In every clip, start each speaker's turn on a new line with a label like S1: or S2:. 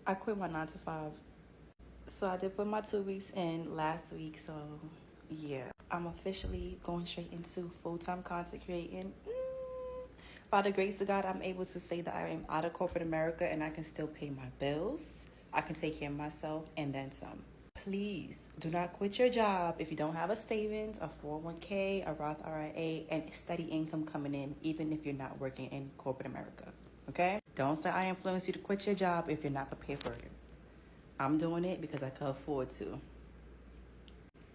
S1: I quit my 9 to 5. So I did put my 2 weeks in last week. So yeah, I'm officially going straight into full-time content creating. By the grace of God, I'm able to say that I am out of corporate America and I can still pay my bills. I can take care of myself and then some. Please do not quit your job if you don't have a savings, a 401k, a Roth IRA, and steady income coming in, even if you're not working in corporate America. Okay? Don't say I influence you to quit your job if you're not prepared for it. I'm doing it because I can afford to.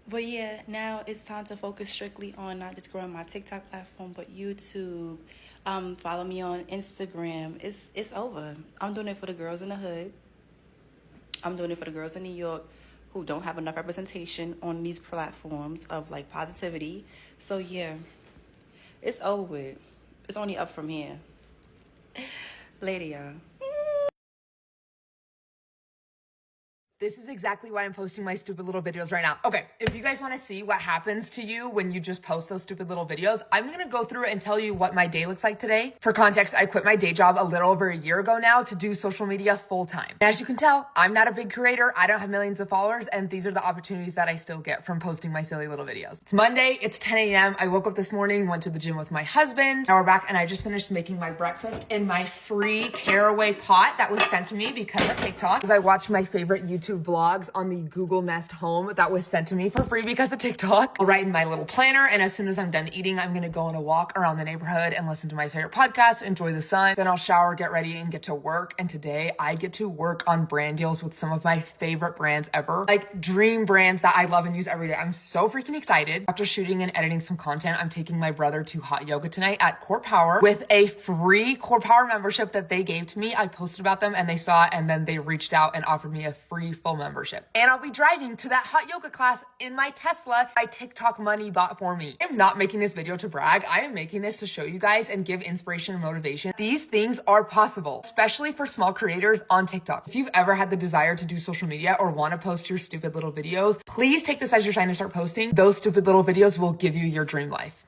S1: But yeah, now it's time to focus strictly on not just growing my TikTok platform, but YouTube. Follow me on Instagram. It's over. I'm doing it for the girls in the hood. I'm doing it for the girls in New York who don't have enough representation on these platforms of like positivity. So yeah, it's over with. It's only up from here. Later, y'all.
S2: This is exactly why I'm posting my stupid little videos right now. Okay, if you guys want to see what happens to you when you just post those stupid little videos, I'm going to go through and tell you what my day looks like today. For context, I quit my day job a little over a year ago now to do social media full time. As you can tell, I'm not a big creator. I don't have millions of followers, and these are the opportunities that I still get from posting my silly little videos. It's Monday. It's 10 a.m. I woke up this morning, went to the gym with my husband. Now we're back, and I just finished making my breakfast in my free caraway pot that was sent to me because of TikTok. Because I watched my favorite YouTube vlogs on the Google Nest Home that was sent to me for free because of TikTok. I'll write in my little planner, and as soon as I'm done eating, I'm gonna go on a walk around the neighborhood and listen to my favorite podcast, enjoy the sun. Then I'll shower, get ready, and get to work. And today I get to work on brand deals with some of my favorite brands ever, like dream brands that I love and use every day. I'm so freaking excited. After shooting and editing some content, I'm taking my brother to hot yoga tonight at Core Power with a free Core Power membership that they gave to me. I posted about them and they saw it, and then they reached out and offered me a free full membership. And I'll be driving to that hot yoga class in my Tesla my TikTok money bought for me. I'm not making this video to brag. I am making this to show you guys and give inspiration and motivation. These things are possible, especially for small creators on TikTok. If you've ever had the desire to do social media or want to post your stupid little videos, please take this as your sign to start posting. Those stupid little videos will give you your dream life.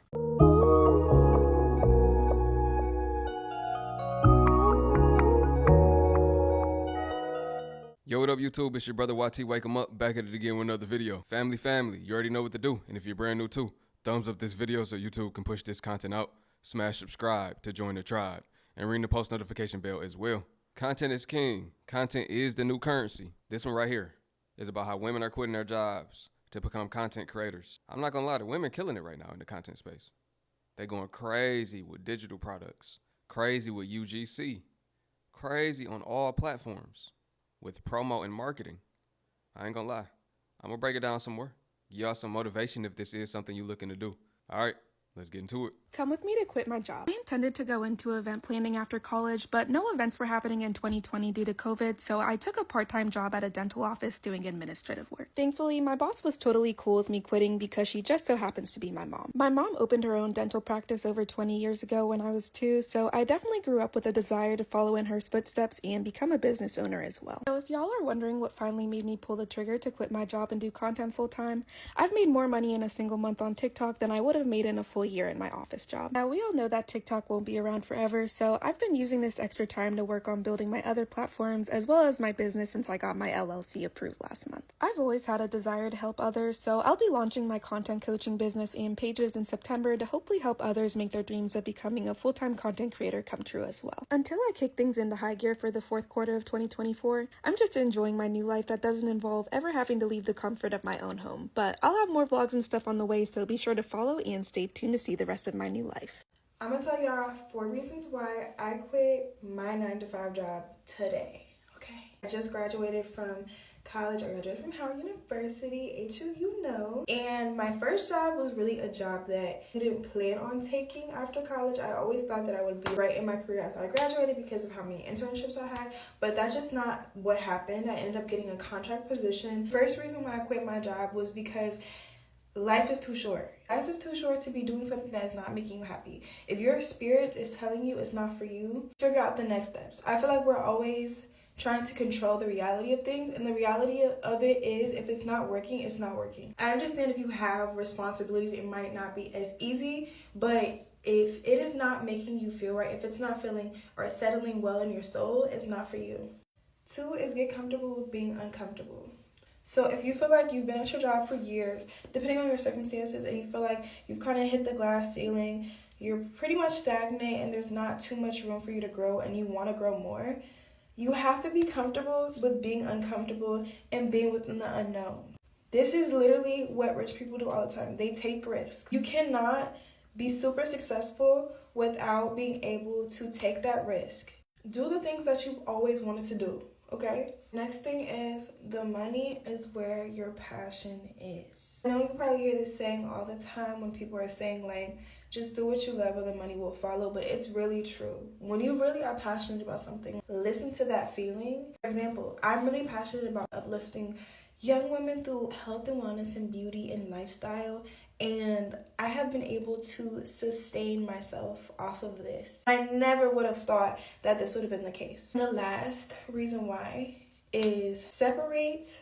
S3: Yo, what up, YouTube? It's your brother YT. Wake 'em up, back at it again with another video. Family, you already know what to do. And if you're brand new too, thumbs up this video so YouTube can push this content out. Smash subscribe to join the tribe. And ring the post notification bell as well. Content is king. Content is the new currency. This one right here is about how women are quitting their jobs to become content creators. I'm not gonna lie, the women killing it right now in the content space. They going crazy with digital products, crazy with UGC, crazy on all platforms with promo and marketing. I ain't gonna lie. I'm gonna break it down some more. Give y'all some motivation if this is something you're looking to do. All right, let's get into it.
S4: Come with me to quit my job. I intended to go into event planning after college, but no events were happening in 2020 due to COVID, so I took a part-time job at a dental office doing administrative work. Thankfully, my boss was totally cool with me quitting because she just so happens to be my mom. My mom opened her own dental practice over 20 years ago when I was 2, so I definitely grew up with a desire to follow in her footsteps and become a business owner as well. So if y'all are wondering what finally made me pull the trigger to quit my job and do content full-time, I've made more money in a single month on TikTok than I would have made in a full year in my office job. Now, we all know that TikTok won't be around forever, so I've been using this extra time to work on building my other platforms as well as my business since I got my LLC approved last month. I've always had a desire to help others, so I'll be launching my content coaching business and pages in September to hopefully help others make their dreams of becoming a full-time content creator come true as well. Until I kick things into high gear for the fourth quarter of 2024, I'm just enjoying my new life that doesn't involve ever having to leave the comfort of my own home. But I'll have more vlogs and stuff on the way, so be sure to follow and stay tuned to see the rest of my new life. I'm gonna tell y'all 4 reasons why I quit my 9-to-5 job today, okay? I just graduated from college. I graduated from Howard University, HU, and my first job was really a job that I didn't plan on taking after college. I always thought that I would be right in my career after I graduated because of how many internships I had, but that's just not what happened. I ended up getting a contract position. First reason why I quit my job was because life is too short. Life is too short to be doing something that is not making you happy. If your spirit is telling you it's not for you, figure out the next steps. I feel like we're always trying to control the reality of things, and the reality of it is if it's not working, it's not working. I understand if you have responsibilities, it might not be as easy, but if it is not making you feel right, if it's not feeling or settling well in your soul, it's not for you. 2 is get comfortable with being uncomfortable. So if you feel like you've been at your job for years, depending on your circumstances, and you feel like you've kind of hit the glass ceiling, you're pretty much stagnant and there's not too much room for you to grow and you want to grow more, you have to be comfortable with being uncomfortable and being within the unknown. This is literally what rich people do all the time. They take risks. You cannot be super successful without being able to take that risk. Do the things that you've always wanted to do, okay? Next thing is the money is where your passion is. I know you probably hear this saying all the time when people are saying like, just do what you love and the money will follow, but it's really true. When you really are passionate about something, listen to that feeling. For example, I'm really passionate about uplifting young women through health and wellness and beauty and lifestyle, and I have been able to sustain myself off of this. I never would have thought that this would have been the case. The last reason why is separate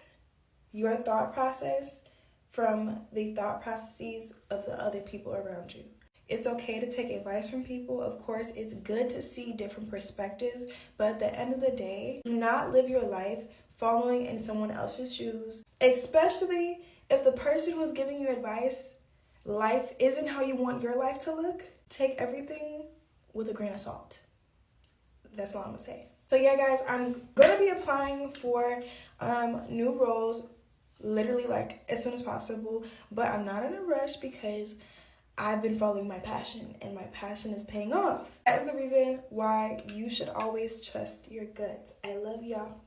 S4: your thought process from the thought processes of the other people around you. It's okay to take advice from people. Of course, it's good to see different perspectives, but at the end of the day, do not live your life following in someone else's shoes, especially if the person who's giving you advice, life isn't how you want your life to look. Take everything with a grain of salt. That's all I'm gonna say. So yeah, guys, I'm gonna be applying for new roles literally like as soon as possible, but I'm not in a rush because I've been following my passion and my passion is paying off. That is the reason why you should always trust your guts. I love y'all.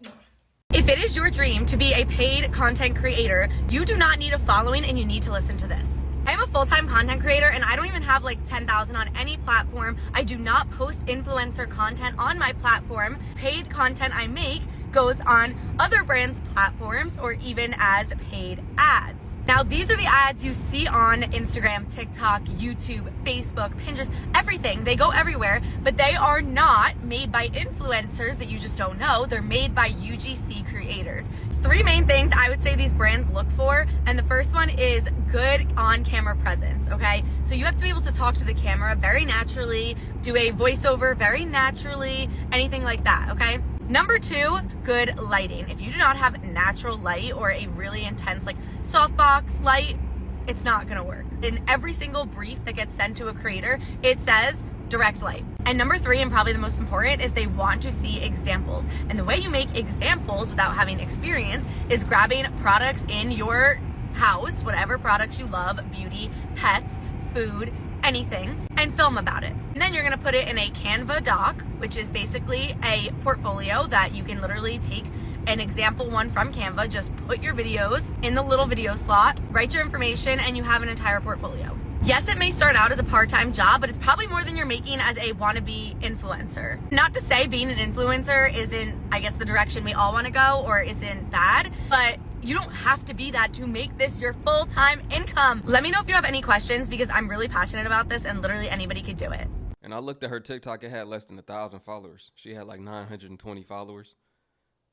S5: If it is your dream to be a paid content creator, you do not need a following and you need to listen to this. I am a full-time content creator and I don't even have like 10,000 on any platform. I do not post influencer content on my platform. Paid content I make goes on other brands' platforms or even as paid ads. Now, these are the ads you see on Instagram, TikTok, YouTube, Facebook, Pinterest, everything. They go everywhere, but they are not made by influencers that you just don't know. They're made by UGC creators. There's 3 main things I would say these brands look for, and the first one is good on-camera presence, okay? So you have to be able to talk to the camera very naturally, do a voiceover very naturally, anything like that, okay? Number 2, good lighting. If you do not have natural light or a really intense like softbox light, it's not gonna work. In every single brief that gets sent to a creator, it says direct light. And number 3, and probably the most important, is they want to see examples. And the way you make examples without having experience is grabbing products in your house, whatever products you love, beauty, pets, food, anything, and film about it. And then you're gonna put it in a Canva doc, which is basically a portfolio that you can literally take an example one from Canva, just put your videos in the little video slot, write your information, and you have an entire portfolio. Yes, it may start out as a part-time job, but it's probably more than you're making as a wannabe influencer. Not to say being an influencer isn't, I guess, the direction we all wanna go or isn't bad, but you don't have to be that to make this your full-time income. Let me know if you have any questions because I'm really passionate about this and literally anybody could do it.
S3: And I looked at her TikTok, it had less than 1,000 followers. She had like 920 followers.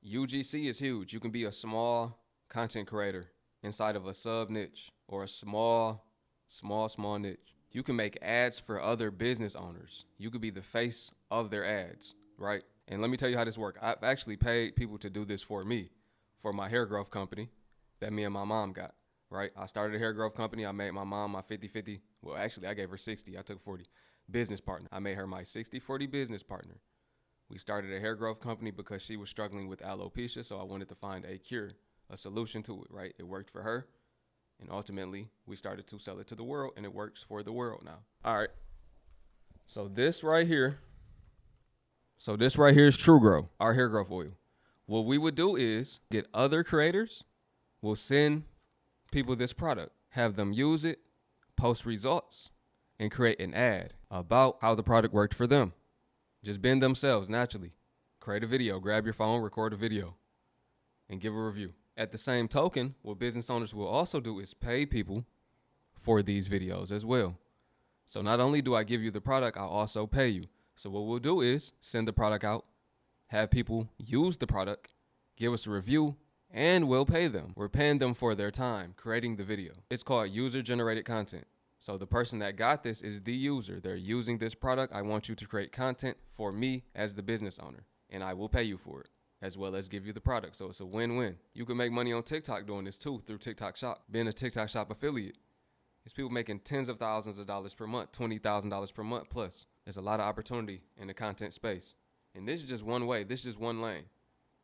S3: UGC is huge. You can be a small content creator inside of a sub niche or a small niche. You can make ads for other business owners. You could be the face of their ads, right? And let me tell you how this works. I've actually paid people to do this for me, for my hair growth company that me and my mom got, right? I started a hair growth company. I made my mom my 50-50. Well, actually, I gave her 60. I took 40. Business partner. I made her my 60-40 business partner. We started a hair growth company because she was struggling with alopecia, so I wanted to find a cure, a solution to it, right? It worked for her, and ultimately, we started to sell it to the world, and it works for the world now. All right. So this right here is True Grow, our hair growth oil. What we would do is get other creators, we'll send people this product, have them use it, post results, and create an ad about how the product worked for them. Just bend themselves naturally. Create a video, grab your phone, record a video, and give a review. At the same token, what business owners will also do is pay people for these videos as well. So not only do I give you the product, I'll also pay you. So what we'll do is send the product out, have people use the product, give us a review, and we'll pay them. We're paying them for their time creating the video. It's called user-generated content. So the person that got this is the user. They're using this product. I want you to create content for me as the business owner, and I will pay you for it. as well as give you the product. So it's a win-win. You can make money on TikTok doing this too through TikTok Shop, being a TikTok Shop affiliate. There's people making tens of thousands of dollars per month, $20,000 per month plus. There's a lot of opportunity in the content space. And this is just one way. This is just one lane.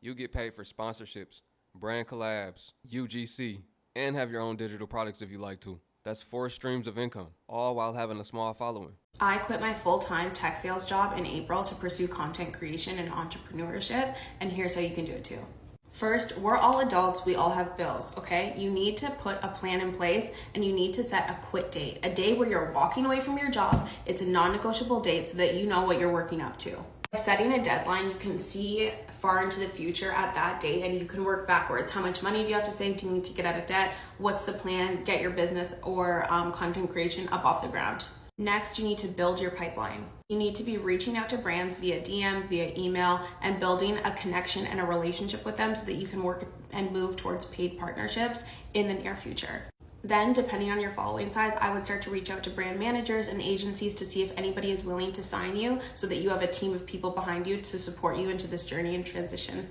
S3: You get paid for sponsorships, brand collabs, UGC, and have your own digital products if you like to. That's 4 streams of income, all while having a small following.
S6: I quit my full-time tech sales job in April to pursue content creation and entrepreneurship, and here's how you can do it too. First, we're all adults, we all have bills, okay? You need to put a plan in place and you need to set a quit date, a day where you're walking away from your job. It's a non-negotiable date so that you know what you're working up to. By setting a deadline, you can see far into the future at that date and you can work backwards. How much money do you have to save? Do you need to get out of debt? What's the plan? Get your business or content creation up off the ground. Next, you need to build your pipeline. You need to be reaching out to brands via DM, via email, and building a connection and a relationship with them so that you can work and move towards paid partnerships in the near future. Then, depending on your following size, I would start to reach out to brand managers and agencies to see if anybody is willing to sign you so that you have a team of people behind you to support you into this journey and transition.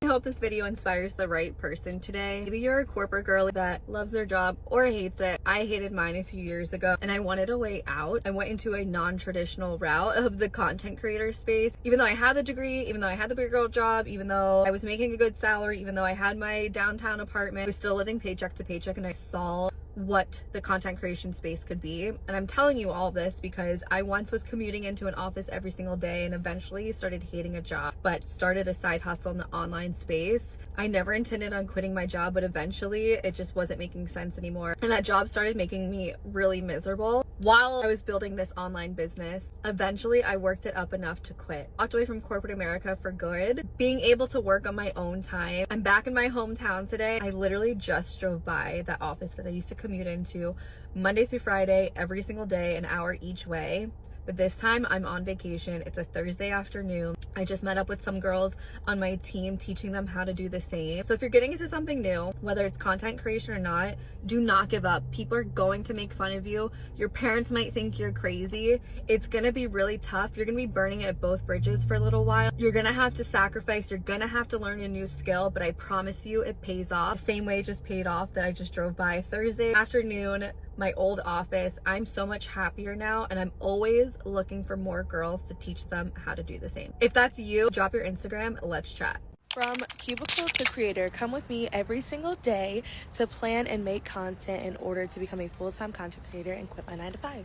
S5: I hope this video inspires the right person today. Maybe you're a corporate girl that loves their job or hates it. I hated mine a few years ago and I wanted a way out. I went into a non-traditional route of the content creator space. Even though I had the degree, even though I had the big girl job, even though I was making a good salary, even though I had my downtown apartment, I was still living paycheck to paycheck and I saw what the content creation space could be. And I'm telling you all this because I once was commuting into an office every single day and eventually started hating a job, but started a side hustle in the online space. I never intended on quitting my job, but eventually it just wasn't making sense anymore. And that job started making me really miserable. While I was building this online business, eventually I worked it up enough to quit. Walked away from corporate America for good, being able to work on my own time. I'm back in my hometown today. I literally just drove by that office that I used to commute into Monday through Friday, every single day, an hour each way. But this time I'm on vacation. It's a Thursday afternoon. I just met up with some girls on my team, teaching them how to do the same. So if you're getting into something new, whether it's content creation or not, do not give up. People are going to make fun of you. Your parents might think you're crazy. It's gonna be really tough. You're gonna be burning at both bridges for a little while. You're gonna have to sacrifice. You're gonna have to learn a new skill, but I promise you it pays off. The same way it just paid off that I just drove by Thursday afternoon, my old office. I'm so much happier now and I'm always looking for more girls to teach them how to do the same. If that's you, drop your Instagram, let's chat.
S7: From cubicle to creator, come with me every single day to plan and make content in order to become a full-time content creator and quit my 9-to-5.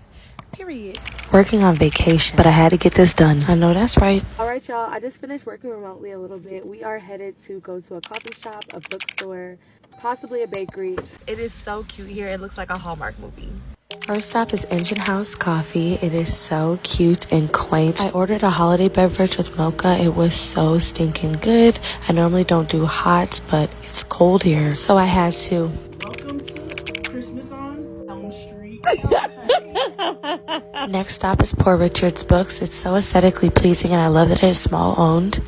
S7: Period.
S8: Working on vacation, but I had to get this done. I know that's right.
S7: All right, y'all. I just finished working remotely a little bit. We are headed to go to a coffee shop, a bookstore, possibly a bakery. It is so cute here. It looks like a Hallmark movie.
S8: First stop is Engine House Coffee. It is so cute and quaint. I ordered a holiday beverage with mocha. It was so stinking good. I normally don't do hot, but it's cold here, so I had to.
S9: Welcome to Christmas on Elm Street.
S8: Next stop is Poor Richard's Books. It's so aesthetically pleasing and I love that it is small owned.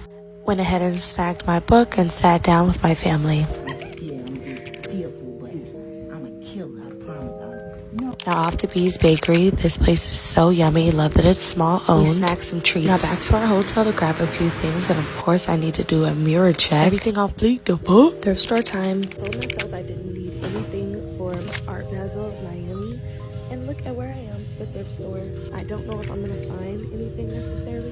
S8: Went ahead and snagged my book and sat down with my family. Now off to Bee's Bakery. This place is so yummy. Love that it's small owned. We snagged some treats. Now back to our hotel to grab a few things. And of course I need to do a mirror check. Everything off bleak, the fuck? Thrift store time.
S7: Told myself I didn't need anything from Art Basel of Miami. And look at where I am, the thrift store. I don't know if I'm going to find anything necessarily,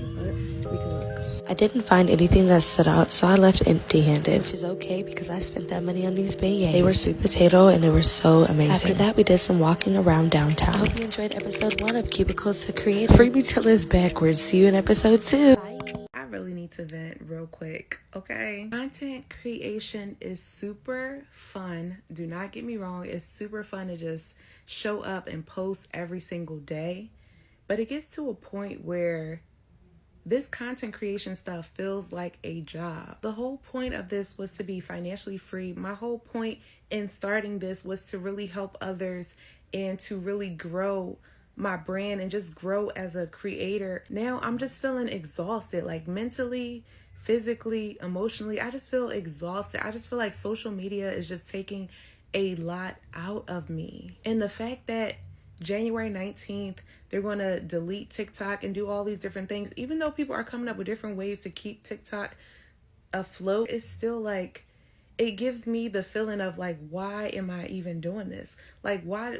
S7: but we can look.
S8: I didn't find anything that stood out, so I left empty-handed, which is okay because I spent that money on these beignets. They were sweet potato and they were so amazing. After that, we did some walking around downtown. I hope you enjoyed episode 1 of Cubicles to Create. Free me till it's backwards. See you in episode 2. Bye.
S10: I really need to vent real quick, okay? Content creation is super fun. Do not get me wrong. It's super fun to just show up and post every single day. But it gets to a point where this content creation stuff feels like a job. The whole point of this was to be financially free. My whole point in starting this was to really help others and to really grow my brand and just grow as a creator. Now I'm just feeling exhausted, like mentally, physically, emotionally. I just feel exhausted. I just feel like social media is just taking a lot out of me. And the fact that January 19th, they're going to delete TikTok and do all these different things, even though people are coming up with different ways to keep TikTok afloat, it's still like, it gives me the feeling of like, why am I even doing this? Like, why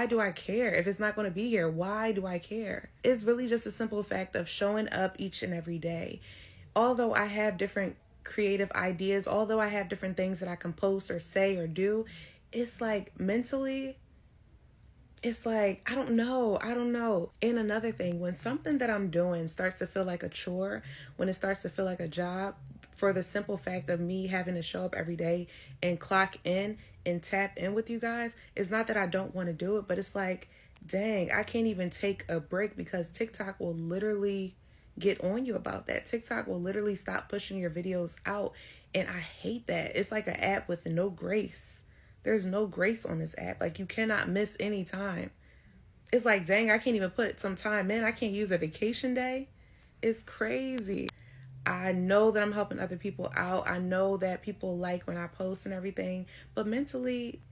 S10: do I care? If it's not going to be here, why do I care? It's really just a simple fact of showing up each and every day. Although I have different creative ideas, although I have different things that I can post or say or do, it's like mentally, it's like, I don't know. And another thing, when something that I'm doing starts to feel like a chore, when it starts to feel like a job, for the simple fact of me having to show up every day and clock in and tap in with you guys, it's not that I don't want to do it, but it's like, dang, I can't even take a break because TikTok will literally get on you about that. TikTok will literally stop pushing your videos out. And I hate that. It's like an app with no grace. There's no grace on this app. Like, you cannot miss any time. It's like, dang, I can't even put some time in. I can't use a vacation day. It's crazy. I know that I'm helping other people out. I know that people like when I post and everything, but mentally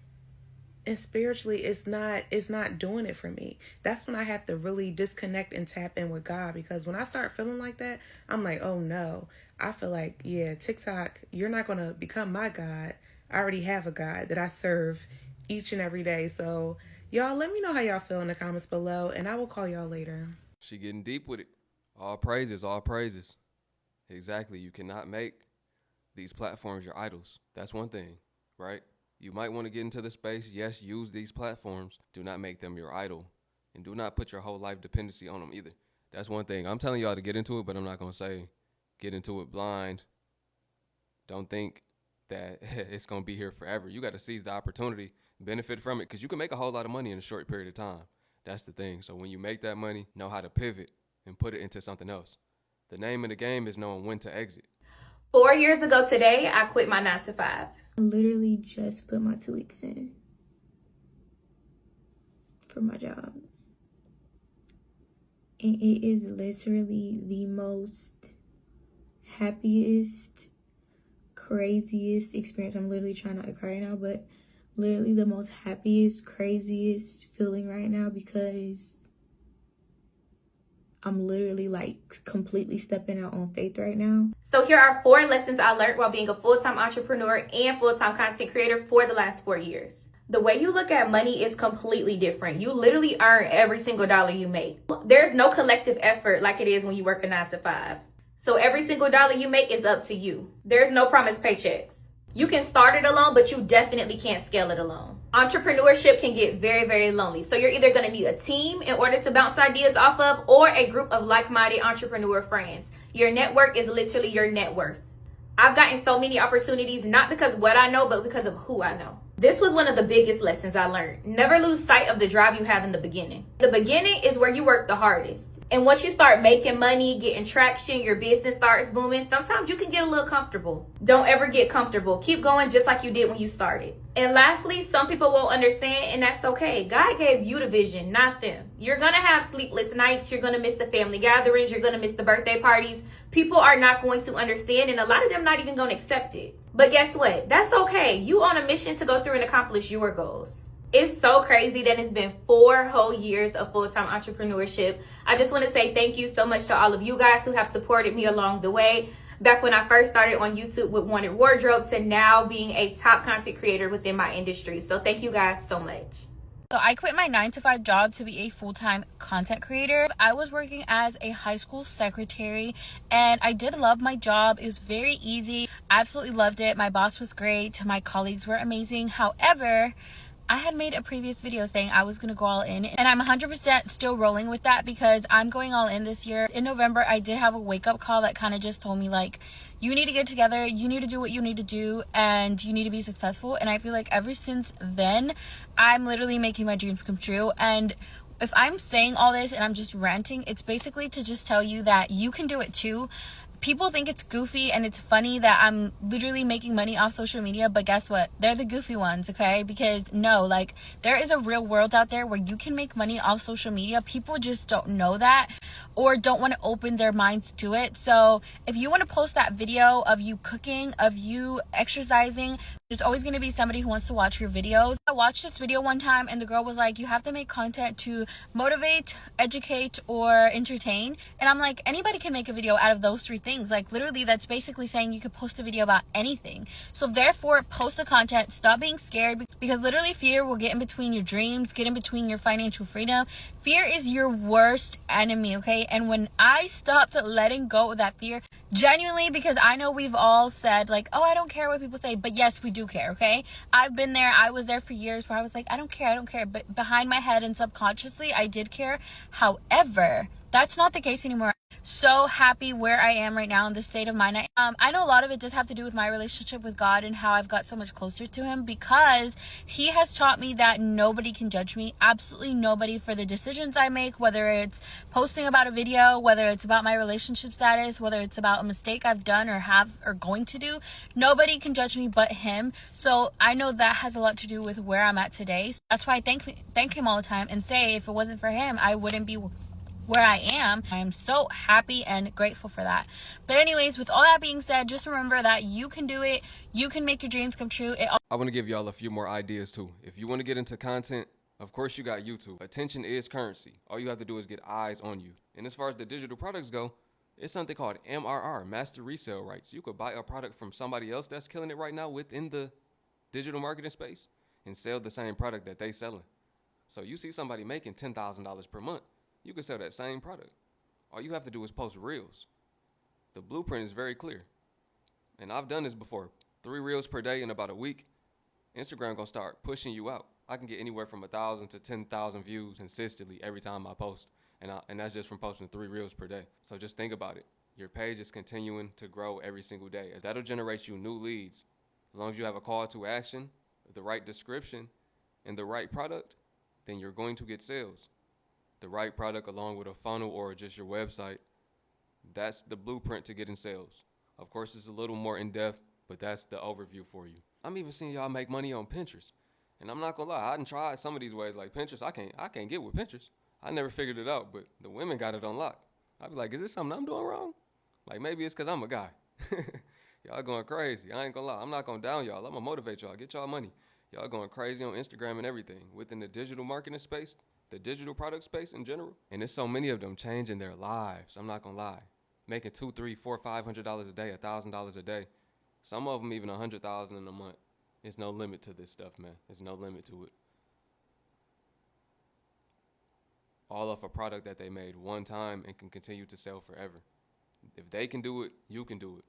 S10: and spiritually, it's not doing it for me. That's when I have to really disconnect and tap in with God, because when I start feeling like that, I'm like, oh no. I feel like, yeah, TikTok, you're not going to become my God. I already have a God that I serve each and every day. So y'all, let me know how y'all feel in the comments below, and I will call y'all later.
S3: She getting deep with it. All praises, all praises. Exactly. You cannot make these platforms your idols. That's one thing, right? You might want to get into the space. Yes, use these platforms. Do not make them your idol. And do not put your whole life dependency on them either. That's one thing. I'm telling y'all to get into it, but I'm not going to say get into it blind. Don't think that it's going to be here forever. You got to seize the opportunity, benefit from it, because you can make a whole lot of money in a short period of time. That's the thing. So when you make that money, know how to pivot and put it into something else. The name of the game is knowing when to exit.
S5: 4 years ago today, I quit my 9 to 5.
S11: I literally just put my 2 weeks in for my job. And it is literally the most happiest, craziest experience. I'm literally trying not to cry right now, but literally the most happiest, craziest feeling right now, because I'm literally like completely stepping out on faith right now.
S5: So here are 4 lessons I learned while being a full-time entrepreneur and full-time content creator for the last 4 years. The way you look at money is completely different. You literally earn every single dollar you make. There's no collective effort like it is when you work a 9 to 5. So every single dollar you make is up to you. There's no promised paychecks. You can start it alone, but you definitely can't scale it alone. Entrepreneurship can get very, very lonely. So you're either going to need a team in order to bounce ideas off of, or a group of like-minded entrepreneur friends. Your network is literally your net worth. I've gotten so many opportunities, not because of what I know, but because of who I know. This was one of the biggest lessons I learned. Never lose sight of the drive you have in the beginning. The beginning is where you work the hardest. And once you start making money, getting traction, your business starts booming, sometimes you can get a little comfortable. Don't ever get comfortable. Keep going just like you did when you started. And lastly, some people won't understand, and that's okay. God gave you the vision, not them. You're going to have sleepless nights. You're going to miss the family gatherings. You're going to miss the birthday parties. People are not going to understand, and a lot of them not even going to accept it. But guess what? That's okay. You on a mission to go through and accomplish your goals. It's so crazy that it's been 4 whole years of full-time entrepreneurship. I just want to say thank you so much to all of you guys who have supported me along the way. Back when I first started on YouTube with Wanted Wardrobe to now being a top content creator within my industry. So thank you guys so much.
S12: So I quit my 9 to 5 job to be a full-time content creator. I was working as a high school secretary, and I did love my job. It was very easy. I absolutely loved it. My boss was great. My colleagues were amazing. However, I had made a previous video saying I was going to go all in, and I'm 100% still rolling with that because I'm going all in this year. In November, I did have a wake-up call that kind of just told me, like, you need to get together, you need to do what you need to do, and you need to be successful. And I feel like ever since then, I'm literally making my dreams come true. And if I'm saying all this and I'm just ranting, it's basically to just tell you that you can do it too. People think it's goofy and it's funny that I'm literally making money off social media, but guess what? They're the goofy ones, okay? Because no, like, there is a real world out there where you can make money off social media. People just don't know that or don't want to open their minds to it. So if you want to post that video of you cooking, of you exercising, There's always going to be somebody who wants to watch your videos. I watched this video one time and the girl was like, you have to make content to motivate, educate, or entertain. And I'm like, anybody can make a video out of those three things. Like literally that's basically saying you could post a video about anything. So therefore post the content, stop being scared, because literally fear will get in between your dreams, get in between your financial freedom. Fear is your worst enemy, okay? And when I stopped letting go of that fear, genuinely, because I know we've all said like, oh, I don't care what people say, but yes, we do care, okay? I've been there. I was there for years where I was like, I don't care, but behind my head and subconsciously I did care. However, that's not the case anymore. So happy where I am right now in this state of mind. I know a lot of it does have to do with my relationship with God and how I've got so much closer to him, because he has taught me that nobody can judge me, absolutely nobody, for the decisions I make, whether it's posting about a video, whether it's about my relationship status, whether it's about a mistake I've done or have or going to do. Nobody can judge me but him. So I know that has a lot to do with where I'm at today. So that's why I thank him all the time and say if it wasn't for him, I wouldn't be where I am. I am so happy and grateful for that. But anyways, with all that being said, just remember that you can do it. You can make your dreams come true.
S3: I want to give y'all a few more ideas too. If you want to get into content, of course you got YouTube. Attention is currency. All you have to do is get eyes on you. And as far as the digital products go, it's something called MRR, Master Resale Rights. You could buy a product from somebody else that's killing it right now within the digital marketing space and sell the same product that they selling. So you see somebody making $10,000 per month, you can sell that same product. All you have to do is post reels. The blueprint is very clear. And I've done this before. 3 reels per day in about a week. Instagram gonna start pushing you out. I can get anywhere from 1,000 to 10,000 views consistently every time I post. And that's just from posting 3 reels per day. So just think about it. Your page is continuing to grow every single day. That'll generate you new leads. As long as you have a call to action, the right description, and the right product, then you're going to get sales. The right product along with a funnel or just your website, that's the blueprint to getting sales. Of course, it's a little more in-depth, but that's the overview for you. I'm even seeing y'all make money on Pinterest. And I'm not gonna lie, I done tried some of these ways. Like Pinterest, I can't get with Pinterest. I never figured it out, but the women got it on lock. I'd be like, is this something I'm doing wrong? Like maybe it's cause I'm a guy. Y'all going crazy. I ain't gonna lie, I'm not gonna down y'all. I'm gonna motivate y'all, get y'all money. Y'all going crazy on Instagram and everything. Within the digital marketing space, the digital product space in general. And there's so many of them changing their lives. I'm not gonna lie. Making $200, $300, $400, $500 a day, $1,000 a day. Some of them even $100,000 in a month. There's no limit to this stuff, man. There's no limit to it. All of a product that they made one time and can continue to sell forever. If they can do it, you can do it.